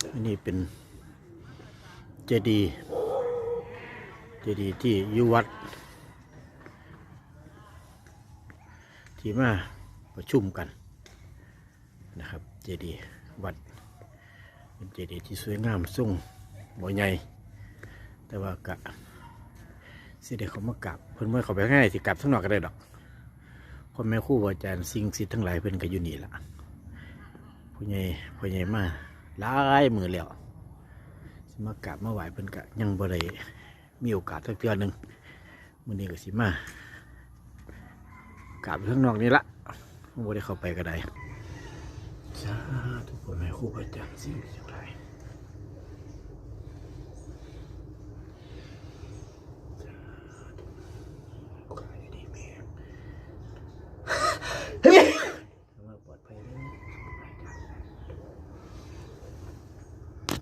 อันนี้เป็นเจดีย์ที่อยู่วัดที่มาประชุมกันนะครับเจดีย์วัดเป็นเจดีย์ที่สวยงามทรงบ่ใหญ่แต่ว่ากะสิเด็กเขามากราบเพิ่นเมื่อเขาไปง่ายสิกราบทั้งนอกก็ได้ดอกพ่อแม่ครูอาจารย์สิ่งศิษย์ทั้งหลายเพิ่นก็อยู่นี่ล่ะพ่อใหญ่มาหลายมือแล้วสิมากราบมาไหว้เพิ่นก็ยังบ่ได้มีโอกาสสักเทื่อนึงมื้อนี้ก็สิมากราบข้างนอกนี่ละบ่ได้เข้าไปก็ได้สาธุพ่อแม่ครูอาจารย์สิ่งศิษย์ทั้งหลายเฮ้ย